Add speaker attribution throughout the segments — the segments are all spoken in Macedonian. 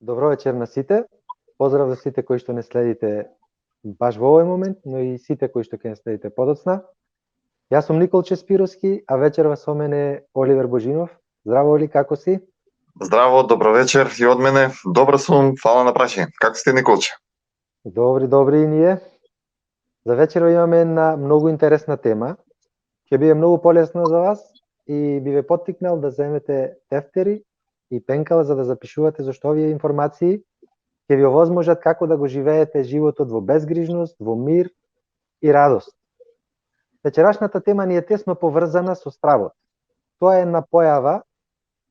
Speaker 1: Добро вечер на сите. Поздрав за сите кои што не следите баш во овој момент, но и сите кои што ќе не следите подоцна. Јас сум Николче Спировски, а вечерва со мене е Оливер Божинов. Здраво, Оли, како си?
Speaker 2: Здраво, добро вечер и од мене. Добро сум, фала на прашање. Како сте, Николче?
Speaker 1: Добри и ние. За вечерва имаме една многу интересна тема. Ќе биде многу полесно за вас и би ве поттикнал да земете тефтери и пенкала за да запишувате зашто овие информации ќе ви овозможат како да го живеете животот во безгрижност, во мир и радост. Вечерашната тема ни е тесно поврзана со стравот. Тоа е една појава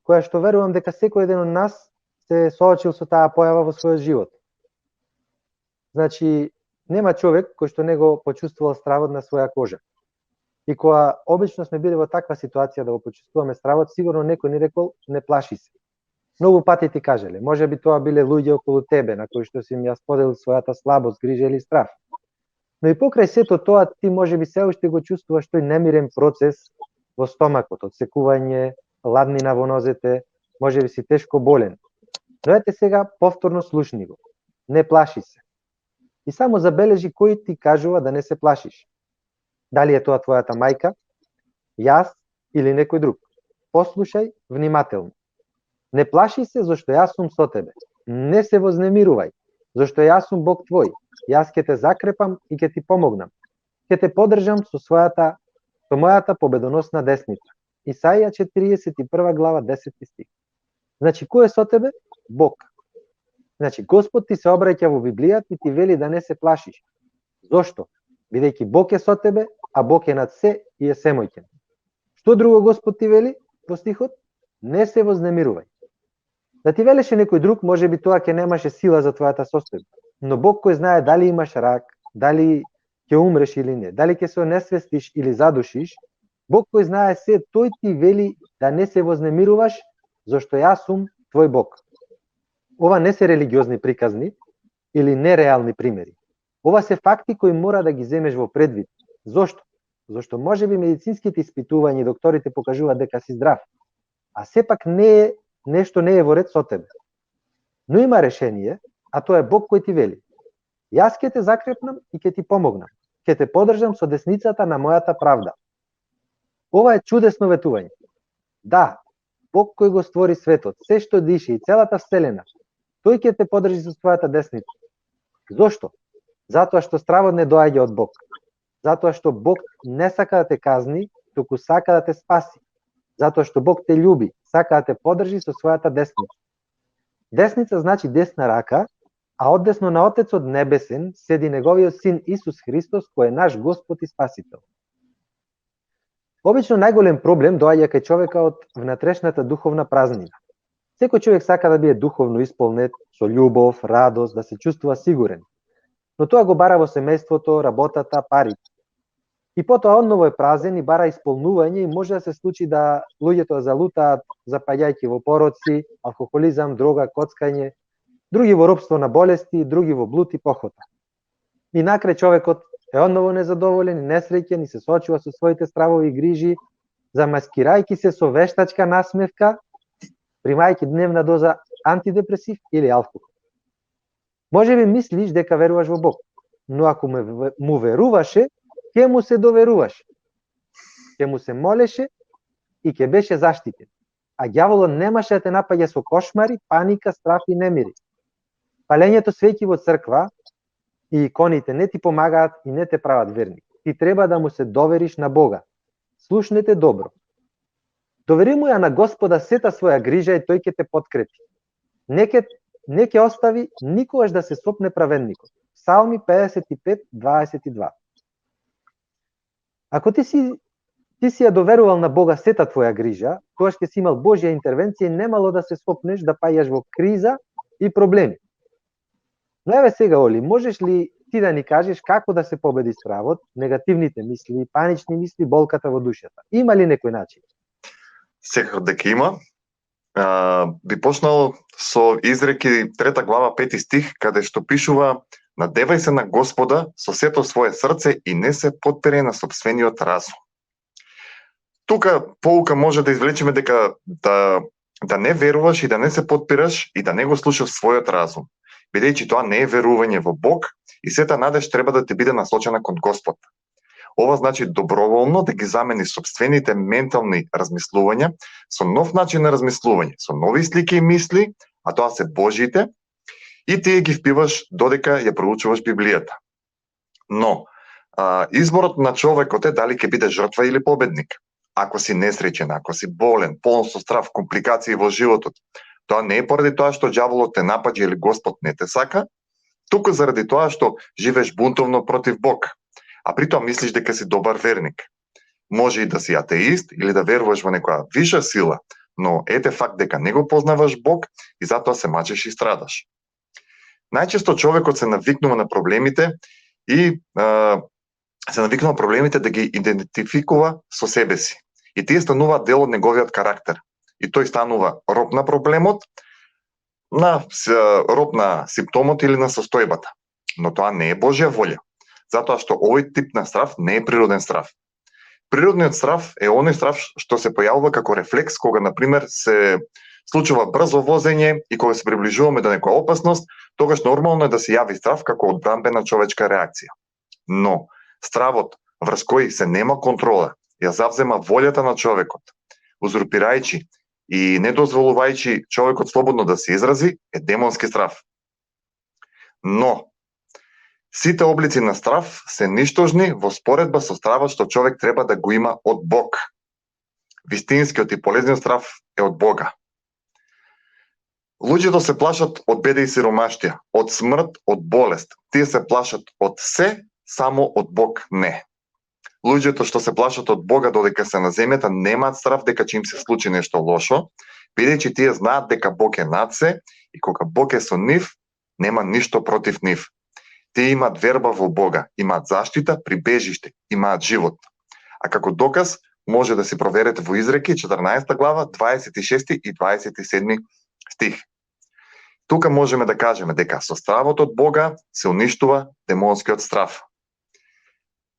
Speaker 1: која што верувам дека секој еден од нас се соочил со таа појава во својот живот. Значи, нема човек кој што не го почувствувал стравот на своја кожа. И кога обично сме били во таква ситуација да го почувствуваме стравот, сигурно некој ни рекол не плаши се. Многу пати ти кажеле, може би тоа биле луѓе околу тебе на кои што си им ја споделил својата слабост, грижа или страв. Но и покрај сето тоа ти може би се уште го чувствуваш тој немирен процес во стомакот, одсекување, ладнина во нозете, може би си тешко болен. Но ете сега повторно слушни го. Не плаши се. И само забележи кој ти кажува да не се плашиш. Дали е тоа твојата мајка, јас или некој друг. Послушај внимателно. Не плаши се зашто јас сум со тебе. Не се вознемирувај, зашто јас сум Бог твој. Јас ќе те закрепам и ќе ти помогнам. Ќе те поддржам со мојата победоносна десница. Исаија 41 глава 10 стих. Значи, кој е со тебе? Бог. Значи, Господ ти се обраќа во Библијата и ти вели да не се плашиш. Зошто? Бидејќи Бог е со тебе, а Бог е над се и е семојќен. Што друго Господ ти вели во стихот? Не се вознемирувај. Да ти велеше некој друг, може би тоа ќе немаше сила за твојата состојба. Но Бог кој знае дали имаш рак, дали ќе умреш или не, дали ќе се онесвестиш или задушиш, Бог кој знае се, тој ти вели да не се вознемируваш, зашто јас сум твој Бог. Ова не се религиозни приказни или нереални примери. Ова се факти кои мора да ги земеш во предвид. Зошто? Зашто може би медицинските испитувања и докторите покажуваат дека си здрав, а сепак нешто не е во ред со тебе. Но има решение, а тоа е Бог кој ти вели. Јас ќе те закрепнам и ќе ти помогнам. Ќе те поддржам со десницата на мојата правда. Ова е чудесно ветување. Да, Бог кој го створи светот, се што дише и целата вселена, тој ќе те поддржи со својата десница. Зошто? Затоа што стравот не доаѓа од Бог. Затоа што Бог не сака да те казни, туку сака да те спаси. Затоа што Бог те љуби, сака да те поддржи со својата десница. Десница значи десна рака, а одесно на Отецот Небесен седи неговиот син Исус Христос, кој е наш Господ и Спасител. Обично најголем проблем доаѓа кај човека од внатрешната духовна празнина. Секој човек сака да биде духовно исполнет, со љубов, радост, да се чувствува сигурен. Но тоа го бара во семејството, работата, парите. И потоа одново е празен и бара исполнување и може да се случи да луѓето залутаат запаѓајќи во пороци, алкохолизам, дрога, коцкање, други во робство на болести, други во блуд и похота. И накрај човекот е одново незадоволен и несреќен и се соочува со своите стравови и грижи, замаскирајќи се со вештачка насмевка, примајќи дневна доза антидепресив или алкохол. Може би мислиш дека веруваш во Бог, но ако му веруваше, ќе му се доверуваше. Ќе му се молеше и ќе беше заштитен. А ѓаволот немаше да те напаѓа со кошмари, паника, страф и немири. Палењето свеќи во црква и иконите не ти помагаат и не те прават верник. Ти треба да му се довериш на Бога. Слушнете добро. Довери му ја на Господа сета своја грижа и тој ќе те подкрепи. Не ќе остави никогаш да се сопне праведникот. Псалми 55:22. Ако ти си ја доверувал на Бога сета твоја грижа, тогаш ќе си имал Божја интервенција и немало да се сопнеш да паѓаш во криза и проблеми. Но еве сега, Оли, можеш ли ти да ни кажеш како да се победи стравот, негативните мисли, панични мисли, болката во душата? Има ли некој начин?
Speaker 2: Секако дека има. Би почнал со изреки 3 глава 5 стих, каде што пишува: надевај се на Господа со сето свое срце и не се потпери на сопствениот разум. Тука поука може да извлечеме дека да да не веруваш и да не се подпираш и да не го слушаш својот разум, бидејќи тоа не е верување во Бог и сета надеж треба да ти биде насочена кон Господ. Ова значи доброволно да ги замени собствените ментални размислувања со нов начин на размислување, со нови слики и мисли, а тоа се Божите, и тие ги впиваш додека ја проучуваш Библијата. Но, изборот на човекот е дали ќе биде жртва или победник. Ако си несреќен, ако си болен, полн со страв, компликации во животот, тоа не е поради тоа што ѓаволот те напаѓа или Господ не те сака, туку заради тоа што живееш бунтовно против Бог, а при тоа мислиш дека си добар верник. Може и да си атеист или да веруваш во некоја виша сила, но ете факт дека не го познаваш Бог и затоа се мачеш и страдаш. Најчесто човекот се навикнува на проблемите и да ги идентификува со себе си. И тие стануваат дел од неговиот карактер. И тој станува роб на проблемот, роб на симптомот или на состојбата. Но тоа не е Божја волја, затоа што овој тип на страв не е природен страв. Природниот страв е оној страв што се појавува како рефлекс кога, например, се случува брзо возење и кога се приближуваме до некоја опасност, тогаш нормално е да се јави страв како одбранбена човечка реакција. Но стравот врз кој се нема контрола, ја завзема волјата на човекот, узурпирајќи и не дозволувајќи човекот слободно да се изрази, е демонски страв. Но сите облици на страв се ништожни во споредба со стравот што човек треба да го има од Бог. Вистинскиот и полезниот страв е од Бога. Луѓето се плашат од беда и сиромаштија, од смрт, од болест. Тие се плашат од се, само од Бог не. Луѓето што се плашат од Бога додека се на земјата немаат страв дека ќе им се случи нешто лошо, бидејќи тие знаат дека Бог е над се и кога Бог е со нив, нема ништо против нив. Тие имаат верба во Бога, имаат заштита, прибежиште, имаат живот. А како доказ може да си проверете во Изреки 14 глава 26 и 27 стих. Тука можеме да кажеме дека со стравот од Бога се уништува демонскиот страв.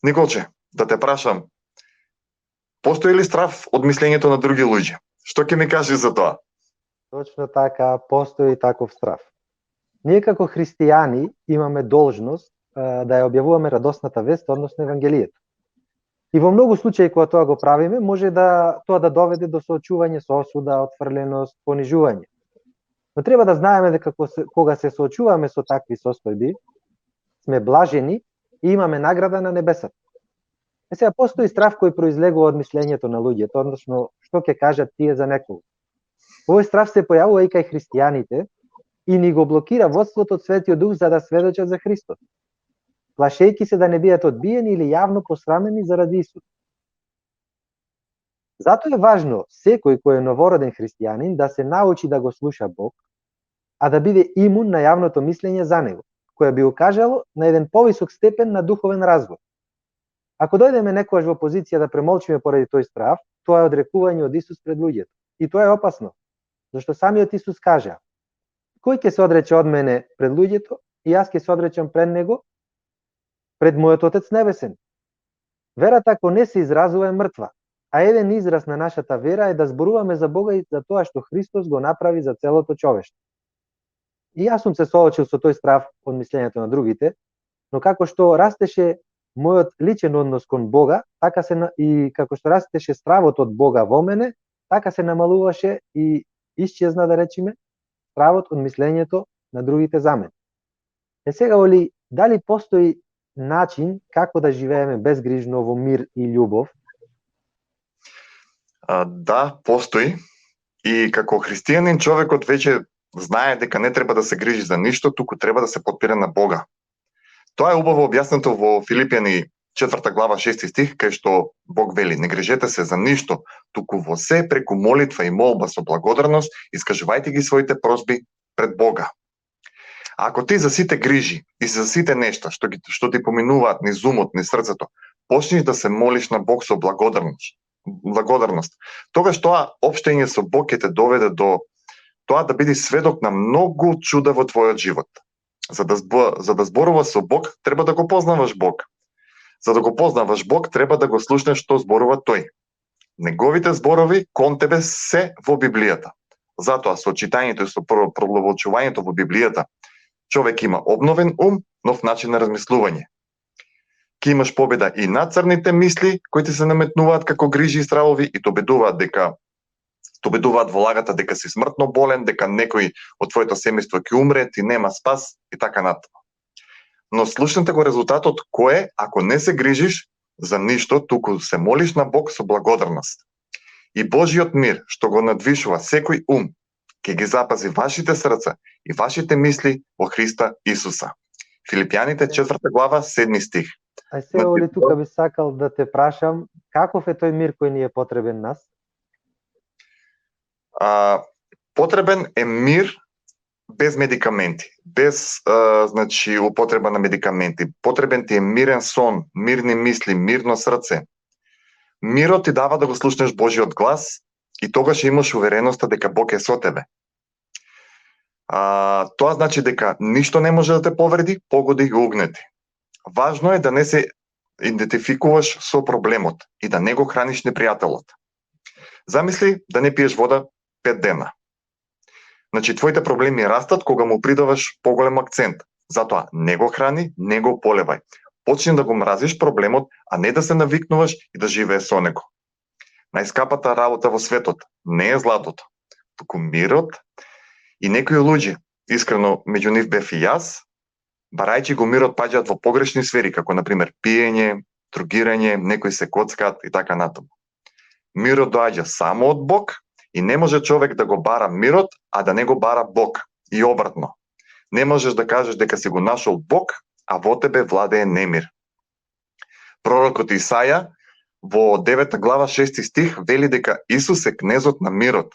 Speaker 2: Николче, да те прашам, постои ли страв од мислењето на други луѓе? Што ќе ми кажеш за тоа?
Speaker 1: Точно така, постои таков страв. Ние како христијани имаме должност да ја објавуваме радосната вест, односно Евангелието. И во многу случаи кога тоа го правиме, може тоа да доведе до соочување со осуда, отфрленост, понижување. Но треба да знаеме дека кога се соочуваме со такви состојби, сме блажени и имаме награда на небесата. Сега постои страв кој произлегува од мислењето на луѓето, односно што ќе кажат тие за некого. Овој страв се појавува и кај христијаните и ни го блокира водството од Светиот Дух за да сведочат за Христос, плашејќи се да не бидат одбиени или јавно посрамени заради Исус. Затоа е важно секој кој е новороден христијанин да се научи да го слуша Бог, а да биде имун на јавното мислење за него, кое би укажало на еден повисок степен на духовен развој. Ако дојдеме некогаш во позиција да премолчиме поради тој страв, тоа е одрекување од Исус пред луѓето. И тоа е опасно, зашто самиот Исус кажа: кој ќе се одрече од мене пред луѓето, и јас ќе се одречам пред него, пред мојот Отец Небесен. Верата ако не се изразува е мртва, а еден израз на нашата вера е да зборуваме за Бога и за тоа што Христос го направи за целото човештво. И јас сум се соочил со тој страв од мислењето на другите, но како што растеше мојот личен однос кон Бога, така и како што растеше стравот од Бога во мене, така се намалуваше и исчезна, да речеме, стравот од мислењето на другите за мене. Сега, Оли, дали постои начин како да живееме безгрижно во мир и љубов?
Speaker 2: Да, постои. И како христијанин човекот веќе знае дека не треба да се грижи за ништо, туку треба да се подпира на Бога. Тоа е убаво објаснето во Филипјани 4 глава 6 стих, кај што Бог вели: не грижете се за ништо, туку во се преку молитва и молба со благодарност искажувајте ги своите просби пред Бога. А ако ти за сите грижи и за сите нешта што ти поминуваат низ умот, низ срцето, почнеш да се молиш на Бог со благодарност, тогаш тоа општење со Бог ќе те доведе до тоа да биде сведок на многу чуда во твојот живот. За да зборуваш со Бог, треба да го познаваш Бог. За да го познаваш Бог, треба да го слушнеш што зборува Тој. Неговите зборови кон тебе се во Библијата. Затоа со читањето и со продлабочувањето во Библијата, човек има обновен ум, нов начин на размислување. Ке имаш победа и над црните мисли кои ти се наметнуваат како грижи и стравови и убедуваат во лагата дека си смртно болен, дека некој од твоето семејство ќе умре, ти нема спас и така натаму. Но слушнете го резултатот кој е ако не се грижиш за ништо, туку се молиш на Бог со благодарност. И Божиот мир, што го надвишува секој ум, ќе ги запази вашите срца и вашите мисли во Христа Исуса. Филипјаните 4 глава 7 стих.
Speaker 1: А се, Оли, тука би сакал да те прашам, каков е тој мир кој ни е потребен нас?
Speaker 2: Потребен е мир без медикаменти, без значи употреба на медикаменти. Потребен ти е мирен сон, мирни мисли, мирно срце. Мирот ти дава да го слушнеш Божиот глас и тогаш имаш увереноста дека Бог е со тебе. Тоа значи дека ништо не може да те повреди, погоди и угнети. Важно е да не се идентификуваш со проблемот и да не го храниш непријателот. Замисли да не пиеш вода 5 дена. Значи, твоите проблеми растат кога му придаваш поголем акцент. Затоа не го храни, не го полевај. Почни да го мразиш проблемот, а не да се навикнуваш и да живееш со него. Најскапата работа во светот не е златото, туку мирот и некои луѓе, искрено меѓу нив бев и јас, барајќи го мирот паѓаат во погрешни сфери, како например пиење, другирање, некои се коцкаат и така натаму. Мирот доаѓа само од Бог и не може човек да го бара мирот, а да не го бара Бог. И обратно. Не можеш да кажеш дека си го нашол Бог, а во тебе владее немир. Пророкот Исаја во 9 глава 6 стих вели дека Исус е кнезот на мирот.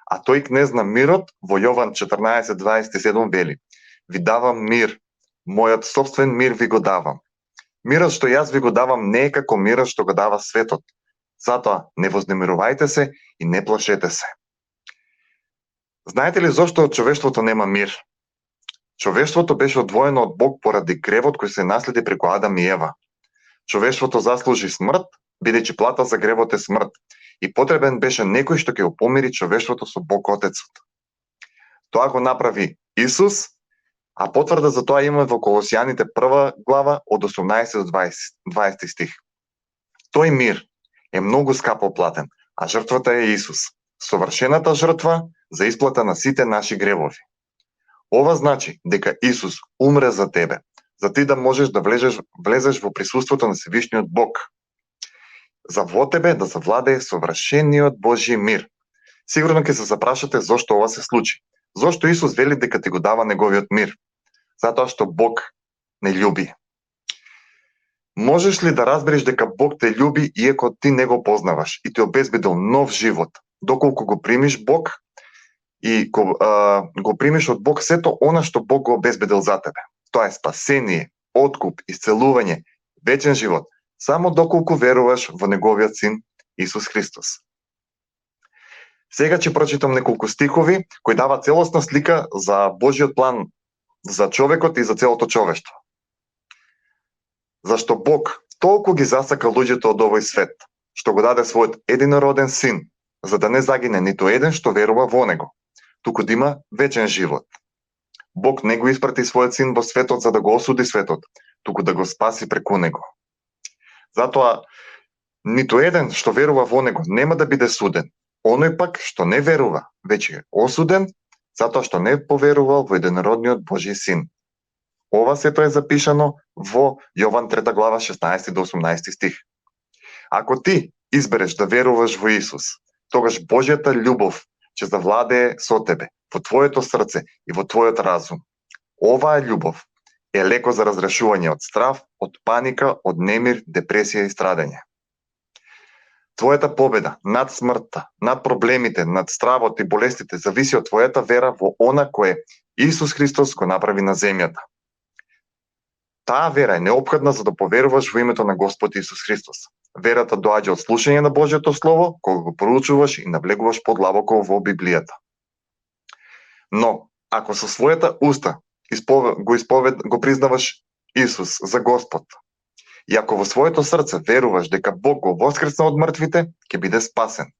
Speaker 2: А тој кнез на мирот во Јован 14:27 вели: Ви давам мир, мојот собствен мир ви го давам. Мирот што јас ви го давам не е како мирот што го дава светот. Затоа не вознемирувајте се и не плашете се. Знаете ли зошто човештвото нема мир? Човештвото беше одвоено од Бог поради гревот кој се наследи преку Адам и Ева. Човештвото заслужи смрт, бидејќи плата за гревот е смрт, и потребен беше некој што ќе го помири човештвото со Бог Отецот. Тоа го направи Исус, а потврда за тоа има во Колосијаните 1 глава од 18 до 20 стих. Тој мир е многу скапо платен, а жртвата е Исус, совршената жртва за исплата на сите наши гревови. Ова значи дека Исус умре за тебе, за ти да можеш да влезеш во присуството на Севишниот Бог. За во тебе да завладее совршениот Божји мир. Сигурно ќе се запрашате зошто ова се случи. Зошто Исус вели дека ти го дава неговиот мир? Затоа што Бог не љуби. Можеш ли да разбереш дека Бог те љуби иако ти не го познаваш и ти обезбедил нов живот, доколку го примиш Бог и го примиш од Бог сето она што Бог го обезбедил за тебе. Тоа е спасение, откуп, исцелување, вечен живот, само доколку веруваш во неговиот син Исус Христос. Сега ќе прочитам неколку стихови кои дава целосна слика за Божиот план за човекот и за целото човештво. Зашто Бог толку ги засака луѓето од овој свет, што го даде својот единороден син, за да не загине ниту еден што верува во него, туку да има вечен живот. Бог не го испрати својот син во светот за да го осуди светот, туку да го спаси преку него. Затоа, ниту еден што верува во него нема да биде суден. Оној пак што не верува, веќе е осуден, затоа што не поверувал во единородниот Божји син. Ова сето е запишано во Јован 3 глава 16 до 18 стих. Ако ти избереш да веруваш во Исус, тогаш Божјата љубов ќе завладее со тебе, во твоето срце и во твојот разум. Оваа љубов е леко за разрешување од страв, од паника, од немир, депресија и страдање. Твојата победа над смртта, над проблемите, над стравот и болестите зависи од твојата вера во она кое Исус Христос го направи на земјата. Таа вера е неопходна за да поверуваш во името на Господ Исус Христос. Верата доаѓа од слушање на Божјото Слово, кога го проучуваш и наблегуваш подлабоко во Библијата. Но, ако со својата уста го признаваш Исус за Господ, и ако во своето срце веруваш дека Бог го воскресна од мртвите, ќе биде спасен.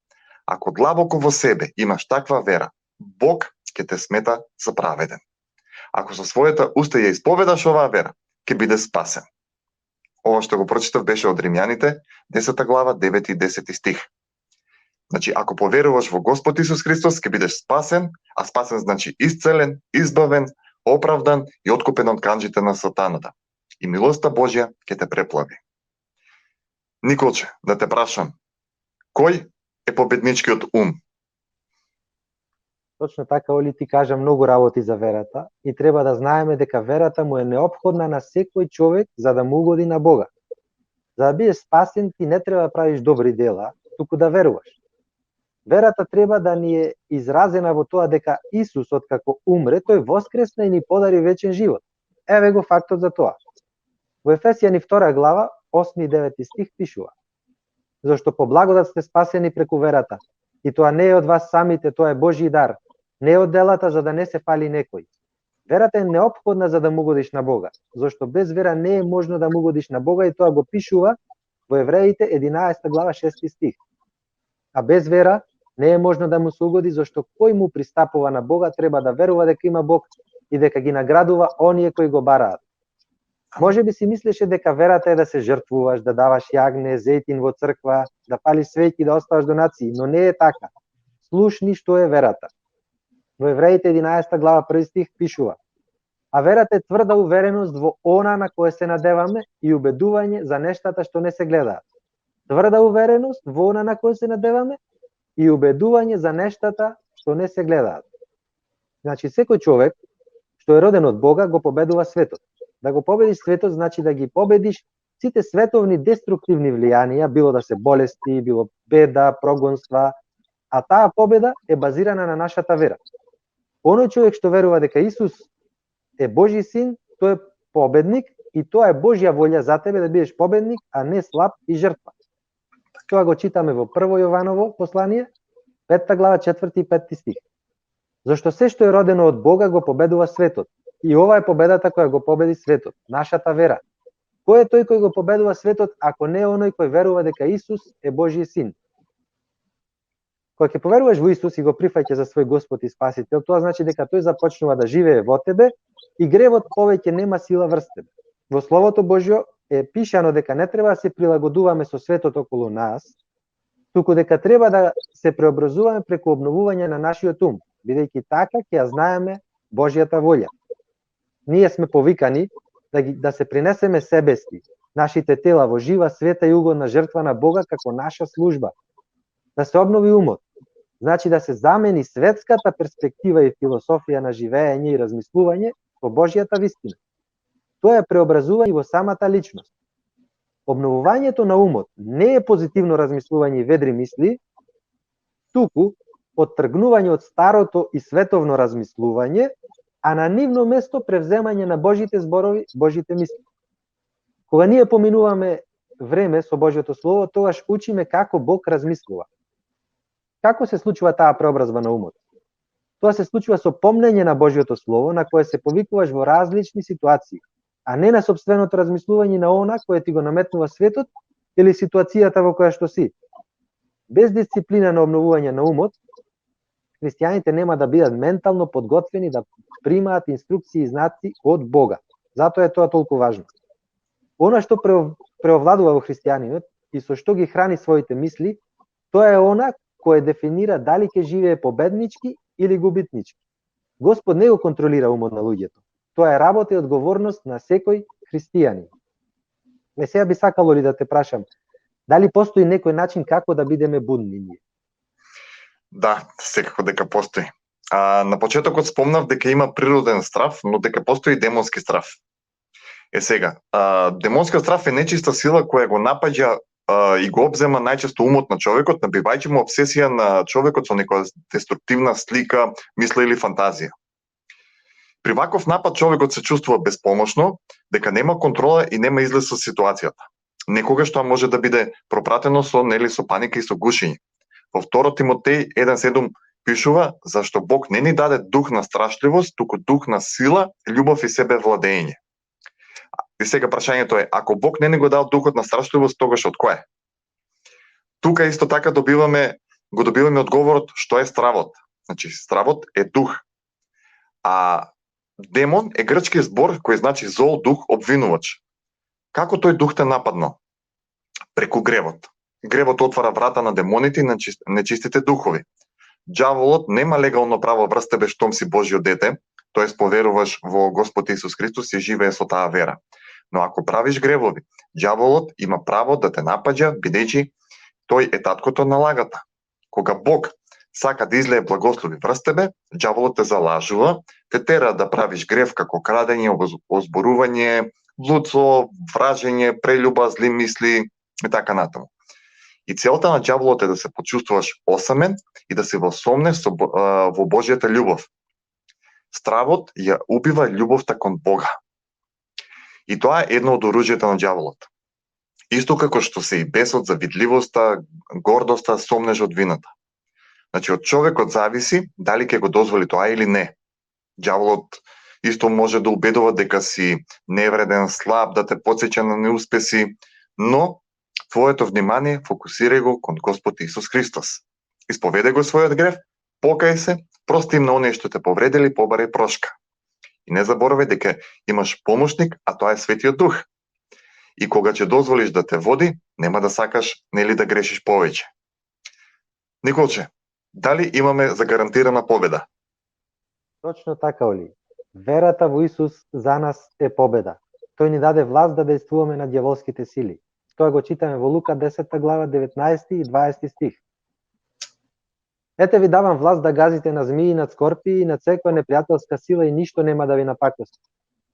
Speaker 2: Ако длабоко во себе имаш таква вера, Бог ќе те смета за праведен. Ако со својата уста ја исповедаш оваа вера, ќе биде спасен. Ова што го прочитав беше од Римјаните, 10 глава, 9 и 10 стих. Значи, ако поверуваш во Господ Исус Христос, ќе бидеш спасен, а спасен значи исцелен, избавен, оправдан и откупен од канџите на сатаната. И милоста Божја ќе те преплави. Николче, да те прашам, кој е победничкиот ум?
Speaker 1: Точно така, Оли, ти кажа многу работи за верата и треба да знаеме дека верата му е неопходна на секој човек за да му угоди на Бога. За да бидеш спасен, ти не треба да правиш добри дела, туку да веруваш. Верата треба да ни е изразена во тоа дека Исус, откако умре, тој воскресна и ни подари вечен живот. Еве го фактот за тоа. Во Ефесијани 2 глава, 8 и 9 стих пишува: Зашто по благодат сте спасени преку верата, и тоа не е од вас самите, тоа е Божји дар, не е од делата за да не се фали некој. Верата е неопходна за да му угодиш на Бога, зашто без вера не е можно да му угодиш на Бога и тоа го пишува во Евреите 11 глава 6 стих. А без вера не е можно да му се угоди, зашто кој му пристапува на Бога треба да верува дека има Бог и дека ги наградува оние кои го бараат. Може би си мислеше дека верата е да се жртвуваш, да даваш јагне, зејтин во црква, да палиш свеќи, да оставаш донации, но не е така. Слушни што е верата. Во Евреите 11 глава 1 стих пишува: А верата е тврда увереност во она на кое се надеваме и убедување за нештата што не се гледаат. Тврда увереност во она на кое се надеваме и убедување за нештата што не се гледаат. Значи, секој човек што е роден од Бога го победува светот. Да го победиш светот значи да ги победиш сите световни деструктивни влијанија, било да се болести, било беда, прогонства, а таа победа е базирана на нашата вера. Оној човек што верува дека Исус е Божји син, тој е победник и тоа е Божја волја за тебе да бидеш победник, а не слаб и жртва. Тоа го читаме во 1 Јованово послание, 5 глава 4 и 5 стих. Зашто се што е родено од Бога го победува светот. И ова е победата која го победи светот, нашата вера. Кој е тој кој го победува светот, ако не оној кој верува дека Исус е Божји син? Кога ќе поверуваш во Исус и го прифаќаш за свој Господ и Спасител, тоа значи дека тој започнува да живее во тебе и гревот повеќе нема сила врз тебе. Во Словото Божјо е пишано дека не треба да се прилагодуваме со светот околу нас, туку дека треба да се преобразуваме преку обновување на нашиот ум, бидејќи така ќе ја знаеме Божјата волја. Ние сме повикани да се принесеме себески, нашите тела во жива, света и угодна жртва на Бога како наша служба. Да се обнови умот, значи да се замени светската перспектива и философија на живење и размислување во Божјата вистина. Тоа е преобразување во самата личност. Обновувањето на умот не е позитивно размислување и ведри мисли, туку оттргнување од старото и световно размислување, а на нивно место превземање на Божите зборови, Божите мисли. Кога ние поминуваме време со Божјото Слово, тогаш учиме како Бог размислува. Како се случува таа преобразба на умот? Тоа се случува со помнење на Божјото Слово, на кое се повикуваш во различни ситуации, а не на сопственото размислување на она кое ти го наметнува светот или ситуацијата во која што си. Без дисциплина на обновување на умот, христијаните нема да бидат ментално подготвени да примаат инструкции и знаци од Бога. Затоа е тоа толку важно. Она што преовладува во христијанинот и со што ги храни своите мисли, тоа е она кое дефинира дали ќе живее победнички или губитнички. Господ не го контролира умот на луѓето. Тоа е работа и одговорност на секој христијанин. Сега би сакало ли да те прашам, дали постои некој начин како да бидеме будни ние?
Speaker 2: Да, секако дека постои. На почетокот спомнав дека има природен страв, но дека постои демонски страв. Сега, демонскиот страв е нечиста сила која го напаѓа и го обзема најчесто умот на човекот, набивајќи му обсесија на човекот со некоја деструктивна слика, мисла или фантазија. При ваков напад човекот се чувствува беспомошно, дека нема контрола и нема излез со ситуацијата. Некогаш тоа може да биде пропратено со паника и со гушење. Во 2 Тимотеј 1:7 пишува зашто Бог не ни даде дух на страшливост, туку дух на сила, љубов и себевладење. И сега прашањето е, ако Бог не ни го дал духот на страшливост, тогаш од кое? Тука исто така го добиваме одговорот што е стравот. Значи, стравот е дух. А демон е грчки збор кој значи зол дух обвинувач. Како тој дух те нападнал? Преку гревот. Гревот отвара врата на демоните и на нечистите духови. Ѓаволот нема легално право врз тебе штом си Божјо дете, тоест поверуваш во Господ Исус Христос и живее со таа вера. Но ако правиш гревови, ѓаволот има право да те напаѓа, бидејќи тој е таткото на лагата. Кога Бог сака да излее благослови врз тебе, ѓаволот те залажува, те тера да правиш грев како крадење, озборување, блудство, вражење, прелюба, зли мисли и така натаму. И целта на ѓаволот е да се почувствуваш осамен и да се восомнеш во Божјата љубов. Стравот ја убива љубовта кон Бога. И тоа е едно од оружјата на ѓаволот. Исто како што се и бесот, завидливоста, гордоста, сомнеж од вината. Значи, од човекот зависи дали ќе го дозволи тоа или не. Ѓаволот исто може да убедува дека си невреден, слаб, да те потсеќа на неуспеси, но твоето внимание фокусирај го кон Господ Исус Христос. Исповедај го својот грев, покај се, прости им на оние што те повредили, побарај прошка. И не заборавај дека имаш помошник, а тоа е Светиот Дух. И кога ќе дозволиш да те води, нема да сакаш нели да грешиш повеќе. Николче, дали имаме загарантирана победа?
Speaker 1: Точно така, Оли. Верата во Исус за нас е победа. Тој ни даде власт да дејствуваме на ѓаволските сили. Тоа го читаме во Лука 10 глава 19 и 20 стих. Ете ви давам власт да газите на змии, над скорпии и над секоја непријателска сила и ништо нема да ви напакости.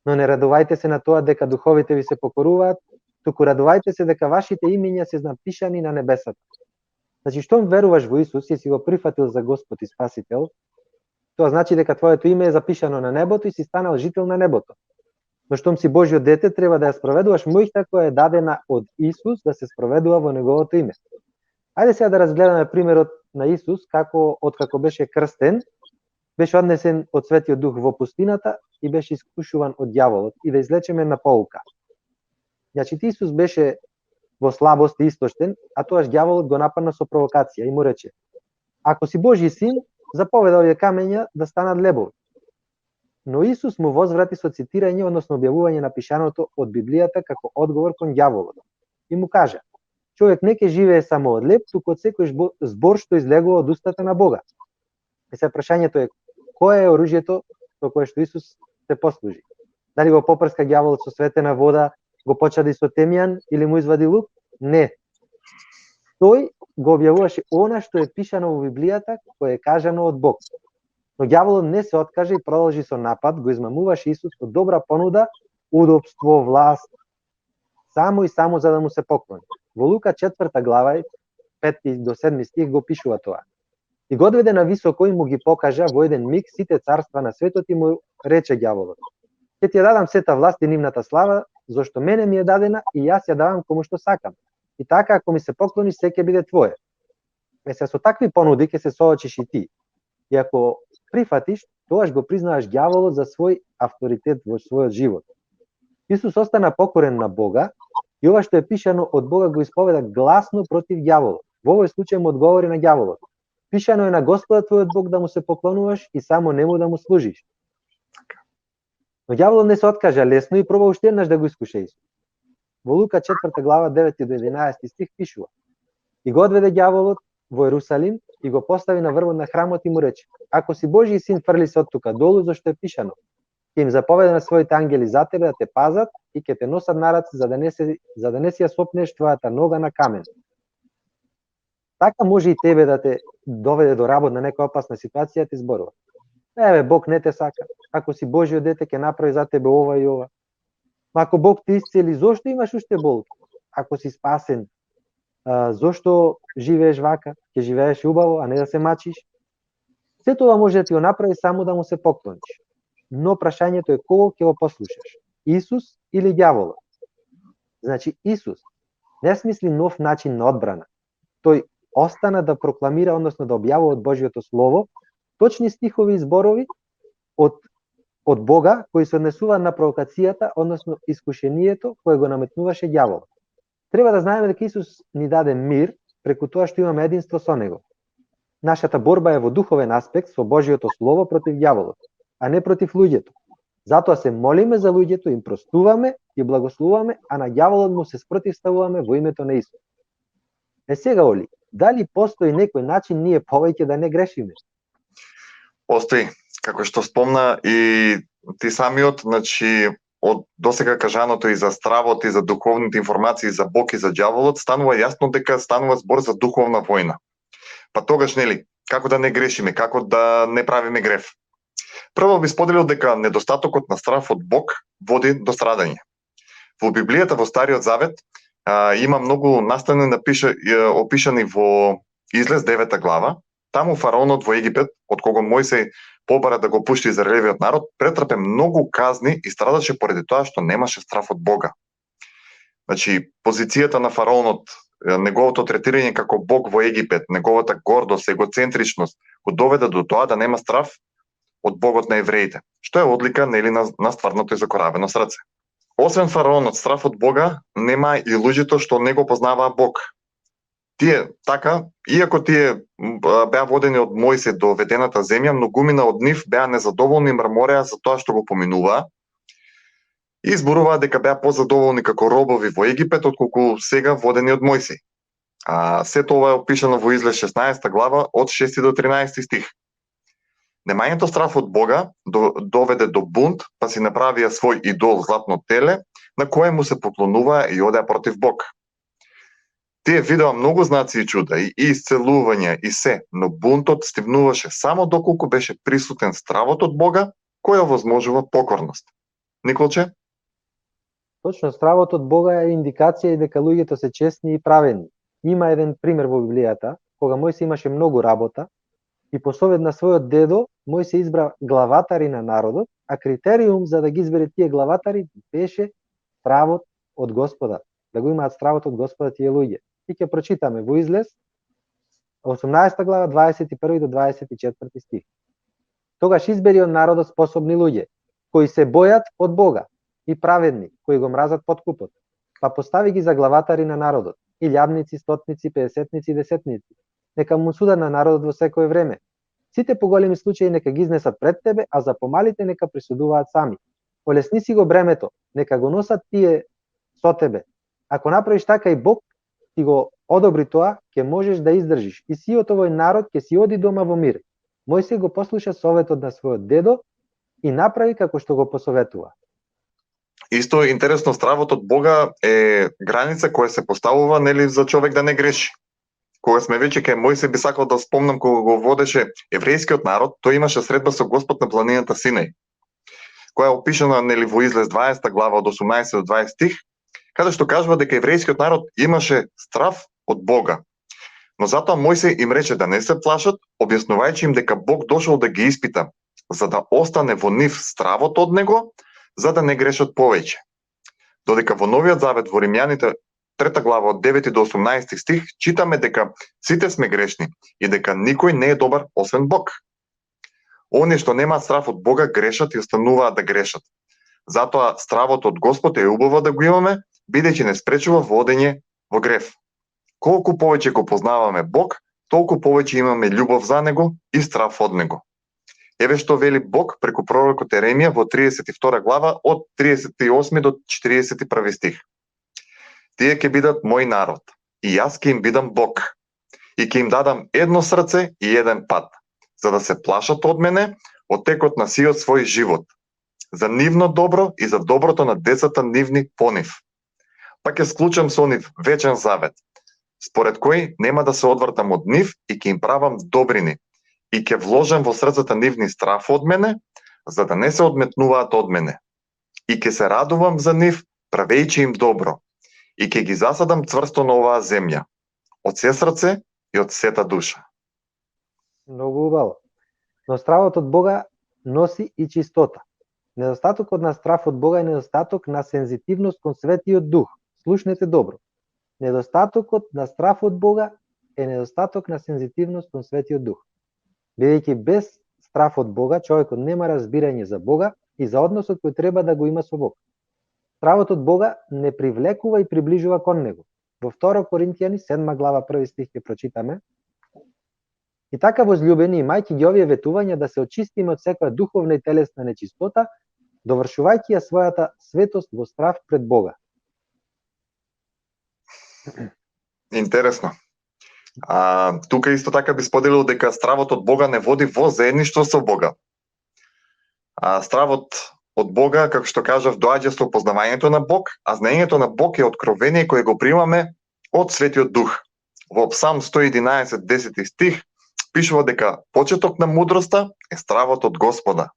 Speaker 1: Но не радувајте се на тоа дека духовите ви се покоруваат, туку радувајте се дека вашите имиња се напишани на небесата. Значи, штом веруваш во Исус и си го прифатил за Господ и Спасител, тоа значи дека твоето име е запишано на небото и си станал жител на небото. Но штом си Божјо дете, треба да ја спроведуваш моќта која е дадена од Исус да се спроведува во неговото име. Ајде сега да разгледаме примерот на Исус откако беше крстен, беше однесен од Светиот Дух во пустината и беше искушуван од ѓаволот, и да излечеме на поука. Значи, Исус беше во слабост и истощен, а тоаш ѓаволот го нападна со провокација и му рече: ако си Божји син, заповеда овие камења да станат лебови. Но Исус му возврати со цитирање, односно објавување на пишаното од Библијата како одговор кон ѓаволот. И му кажа: човек не ќе живее само од леб, туку од секој збор што излегува од устата на Бога. И се прашањето е: кое е оружјето со кое што Исус се послужи? Дали го попрска ѓаволот со светена вода, го почади со темјан или му извади лук? Не. Тој го објавуваше она што е пишано во Библијата, кое е кажано од Бог. Но ѓаволот не се откажа и продолжи со напад, го измамуваше Исус со добра понуда, удобство, власт, само и само за да му се поклони. Во Лука 4 глава 5 до 7 стих го пишува тоа. И го одведе на високо и му ги покажа во еден миг сите царства на светот и му рече ѓаволот: ќе ти ја дадам сета власт и нивната слава, зашто мене ми е дадена и јас ја давам кому што сакам. И така, ако ми се поклониш, се ќе биде твое. Се со такви понуди ќе се соочиш и ти. И ако прифатиш, тогаш го признаваш ѓаволот за свој авторитет во својот живот. Исус остана покорен на Бога и ова што е пишано од Бога го исповеда гласно против ѓаволот. Во овој случај му одговори на ѓаволот: пишано е на Господа твојот Бог да му се поклонуваш и само нему да му служиш. Но ѓаволот не се откажа лесно и проба уште еднаш да го искуша Исус. Во Лука 4 глава 9 до 11 стих пишува: и го одведе ѓаволот во Ерусалим и го постави на врвот на храмот и му рече: ако си Божји син, фрли се од тука долу, зашто е пишано: ќе им заповеда на своите ангели за тебе да те пазат и ќе те носат на раце за да не си ја сопнеш твојата нога на камен. Така може и тебе да те доведе до работ на некоја опасна ситуација, ти зборува: еве, Бог не те сака, ако си Божјо дете ќе направи за тебе ова и ова. Ма ако Бог те исцели, зошто имаш уште болка? Ако си спасен, зошто живееш вака? Ќе живееш убаво, а не да се мачиш? Се тоа може да ти го направи само да му се поклониш. Но прашањето е кого ќе го послушаш? Исус или ѓаволот? Значи, Исус не смисли нов начин на одбрана. Тој остана да прокламира, односно да објавува од Божјото Слово, точни стихови и зборови од Бога, кои се однесува на провокацијата, односно искушението кое го наметнуваше ѓаволот. Треба да знаеме дека Исус ни даде мир преку тоа што имаме единство со Него. Нашата борба е во духовен аспект со Божиото Слово против ѓаволот, а не против луѓето. Затоа се молиме за луѓето, им простуваме и благословуваме, а на ѓаволот му се спротивставуваме во името на Исус. Сега, Оли, дали постои некој начин ние повеќе да не грешиме?
Speaker 2: Постои, како што спомна и ти самиот, значи од досега кажаното и за стравот, и за духовните информации за Бог и за ѓаволот, станува јасно дека станува збор за духовна војна. Па тогаш, нели, како да не грешиме, како да не правиме греф? Прво би споделил дека недостатокот на страв од Бог води до страдање. Во Библијата, во Стариот Завет, има многу настани опишани во Излез 9 глава. Таму фараонот во Египет, од кого Мојсей побара да го пушти Израелевиот народ, претрпе многу казни и страдаше поради тоа што немаше страв од Бога. Значи, позицијата на фараонот, неговото третирање како Бог во Египет, неговата гордост, егоцентричност, го доведе до тоа да нема страв од Богот на евреите, што е одлика нели на стварното и закоравено срце. Освен фараонот страв од Бога, нема и луѓето што не го познаваа Бог. Тие така, иако тие беа водени од Мојсе до ведената земја, многумина од нив беа незадоволни и мрмореа за тоа што го поминуваа и зборуваа дека беа позадоволни како робови во Египет отколку сега водени од Мојсей. А сето ова е опишано во Излез 16 глава од 6 до 13 стих. Немањето страв од Бога доведе до бунт, па си направија свој идол златно теле, на кое му се поклонуваа и одеа против Бог. Тие видеа многу знаци и чуда, и исцелувања, и се, но бунтот стивнуваше само доколку беше присутен стравот од Бога, кој овозможува покорност. Николче?
Speaker 1: Точно, стравот од Бога е индикација и дека луѓето се честни и праведни. Има еден пример во Библијата, кога Мојсе имаше многу работа, и по совет на својот дедо, Мојсе избра главатари на народот, а критериум за да ги избере тие главатари беше стравот од Господа, да го имаат стравот од Господа тие луѓе. И ќе прочитаме во Излез 18 глава 21 до 24 стих. Тогаш избери од народот способни луѓе, кои се бојат од Бога, и праведни, кои го мразат подкупот, па постави ги за главатари на народот, илјадници, стотници, 50-ници и десетници. Нека му судат на народот во секое време. Сите поголеми случаи нека ги изнесат пред тебе, а за помалите нека присудуваат сами. Олесни си го бремето, нека го носат тие со тебе. Ако направиш така и Бог ти го одобри тоа, ќе можеш да издржиш и сиот овој народ ќе си оди дома во мир. Мојсей го послуша советот на својот дедо и направи како што го посоветува.
Speaker 2: Исто интересно, стравот од Бога е граница која се поставува нели за човек да не греши. Кога сме веќе кај Мојсей, би сакал да спомнам кога го водеше еврејскиот народ, тој имаше средба со Господ на планината Синај, која е опишана нели во Излез 20 глава од 18 до 20 стих, каде што кажува дека еврејскиот народ имаше страв од Бога. Но затоа Мојсей им рече да не се плашат, објаснувајќи им дека Бог дошол да ги испита, за да остане во нив стравот од него, за да не грешат повеќе. Додека во Новиот Завет во Римјаните 3 глава од 9 до 18 стих читаме дека сите сме грешни и дека никој не е добар освен Бог. Оние што немаат страв од Бога грешат и остануваат да грешат. Затоа стравот од Господ е убаво да го имаме, бидејќи не спречува водење во греф. Колку повеќе го познаваме Бог, толку повеќе имаме љубов за него и страв од него. Еве што вели Бог преку пророкот Еремија во 32 глава од 38 до 41 стих. Тие ќе бидат мој народ, и јас ќе им бидам Бог, и ќе им дадам едно срце и еден пат, за да се плашат од мене, од текот на сиот свој живот, за нивно добро и за доброто на децата нивни по нив. Па ќе склучам со нив вечен завет, според кој нема да се одвртам од нив и ќе им правам добрини, и ќе вложам во срцата нивни страф од мене, за да не се одметнуваат од мене. И ќе се радувам за нив, правејќи им добро, и ќе ги засадам цврсто на оваа земја, од се срце и од сета душа.
Speaker 1: Многу убаво. Но стравот од Бога носи и чистота. Недостатокот на страв од Бога е недостаток на сензитивност кон Светиот Дух. Слушнете добро. Недостатокот на страв од Бога е недостаток на сензитивност кон Светиот Дух. Бидејќи без страв од Бога, човекот нема разбирање за Бога и за односот кој треба да го има со Бог. Стравот од Бога не привлекува и приближува кон него. Во 2 Коринтијани 7 глава 1 стих ќе прочитаме. И така, возлюбени, имајќи ги овие ветувања да се очистиме од секоја духовна и телесна нечистота, довршувајќи ја својата светост во страв пред Бога.
Speaker 2: Интересно. Тука исто така би споделил дека стравот од Бога не води во заедништво со Бога. Стравот од Бога, како што кажав, доаѓа со познавањето на Бог, а знаењето на Бог е откровение кое го примаме од Светиот Дух. Во Псалм 111, 10 стих, пишува дека почеток на мудроста е стравот од Господа.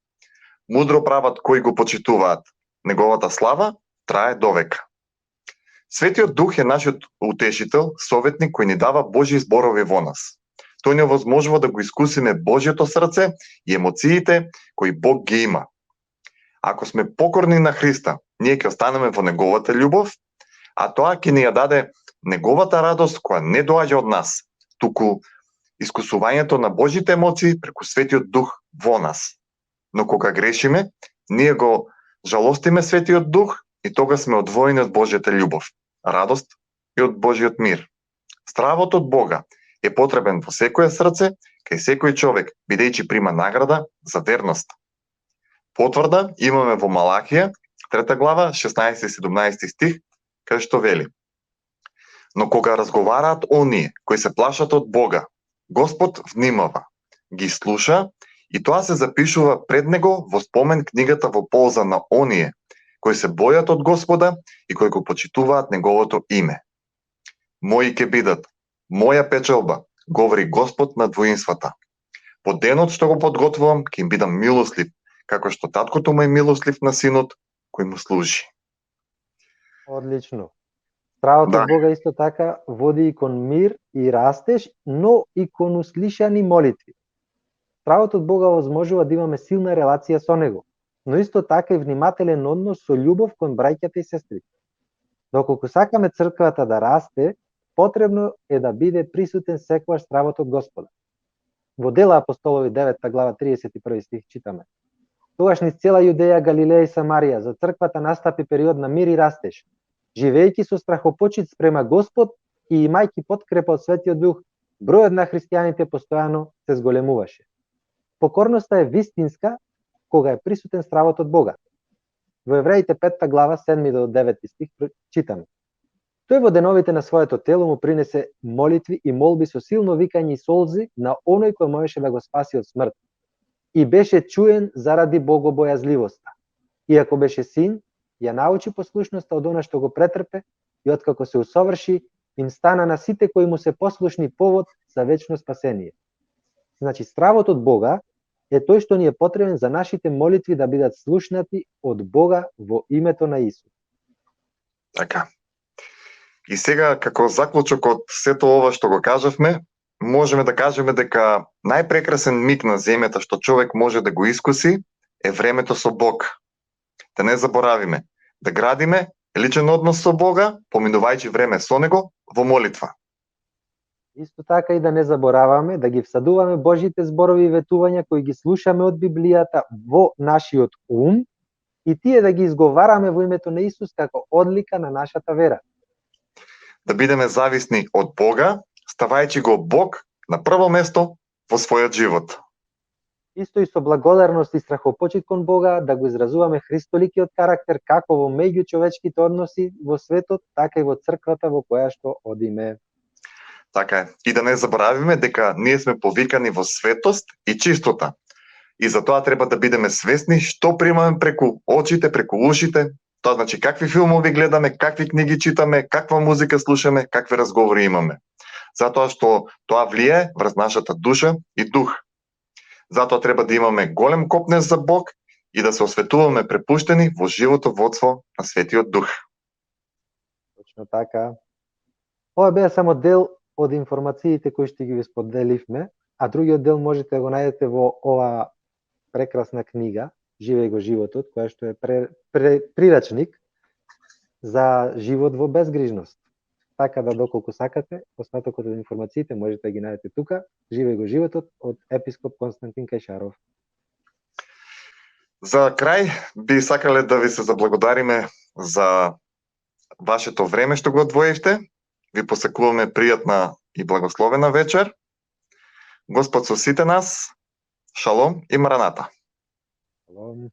Speaker 2: Мудро прават кои го почитуваат. Неговата слава трае довека. Светиот Дух е нашиот утешител, советник кој ни дава Божји зборови во нас. Тој не возможува да го искусиме Божјото срце и емоциите кои Бог ги има. Ако сме покорни на Христа, ние ќе останеме во неговата љубов, а тоа ќе ни ја даде неговата радост која не доаѓа од нас, туку искусувањето на Божјите емоции преку Светиот Дух во нас. Но кога грешиме, ние го жалостиме Светиот Дух и тога сме одвоени од Божјата љубов, радост и од Божјиот мир. Стравот од Бога е потребен во секое срце, кај секој човек, бидејќи прима награда за верност. Потврда имаме во Малахија, 3 глава, 16 и 17 стих, кај што вели: Но кога разговараат оние кои се плашат од Бога, Господ внимава, ги слуша и тоа се запишува пред него во спомен книгата во полза на оние кои се бојат од Господа и кои го почитуваат неговото име. Мои ќе бидат, моја печалба, говори Господ на двоинствата. По денот што го подготвувам, ќе им бидам милослив, како што таткото му е милослив на синот кој му служи.
Speaker 1: Одлично. Стравот од Бога исто така води и кон мир и растеж, но и кон услишани молитви. Стравот од Бога возможува да имаме силна релација со него, но исто така и внимателен однос со љубов кон браќата и сестрите. Доколку сакаме црквата да расте, потребно е да биде присутен секогаш стравот од Господа. Во Дела апостолови 9 глава 31 стих читаме: Тогаш низ цела Јудеја, Галилеја и Самарија за црквата настапи период на мир и растеж, живејќи со страхопочит спрема Господ и имајќи подкрепа од Светиот Дух, бројот на христијаните постојано се зголемуваше. Покорноста е вистинска кога е присутен стравот од Бога. Во Евреите 5 глава 7 до 9 стих читаме: Тој во деновите на своето тело му принесе молитви и молби со силно викање и солзи на оној кој можеше да го спаси од смрт. И беше чуен заради богобојазливоста. Иако беше син, ја научи послушноста од она што го претрпе и откако се усоврши, им стана на сите кои му се послушни повод за вечно спасение. Значи, стравот од Бога е тој што ни е потребен за нашите молитви да бидат слушнати од Бога во името на Исус.
Speaker 2: Така. И сега, како заклучок од сето ова што го кажавме, можеме да кажеме дека најпрекрасен миг на земјата што човек може да го искуси е времето со Бог. Да не заборавиме, да градиме личен однос со Бога, поминувајќи време со Него во молитва.
Speaker 1: Исто така и да не забораваме да ги всадуваме Божите зборови и ветувања кои ги слушаме од Библијата во нашиот ум и тие да ги изговараме во името на Исус како одлика на нашата вера.
Speaker 2: Да бидеме зависни од Бога, ставајќи го Бог на прво место во својот живот.
Speaker 1: Исто и со благодарност и страхопочит кон Бога да го изразуваме христоликиот карактер како во меѓучовечките односи во светот, така и во црквата во која што одиме.
Speaker 2: Така е. И да не заборавиме дека ние сме повикани во светост и чистота. И за тоа треба да бидеме свесни што примаме преку очите, преку ушите. Тоа значи какви филмови гледаме, какви книги читаме, каква музика слушаме, какви разговори имаме. Затоа што тоа влијае врз нашата душа и дух. Затоа треба да имаме голем копнеж за Бог и да се осветуваме препуштени во живото водство на Светиот Дух.
Speaker 1: Точно така. Ова беа само дел од информациите кои што ги споделивме, а другиот дел можете да го најдете во ова прекрасна книга Живеј го животот, која што е прирачник за живот во безгрижност. Така да доколку сакате, остатокот од информациите можете да ги најдете тука. Живеј го животот од епископ Константин Кајшаров.
Speaker 2: За крај би сакале да ви се заблагодариме за вашето време што го одвоивте. Ви посакуваме пријатна и благословена вечер. Господ со сите нас. Шалом и мараната.
Speaker 1: Шалом.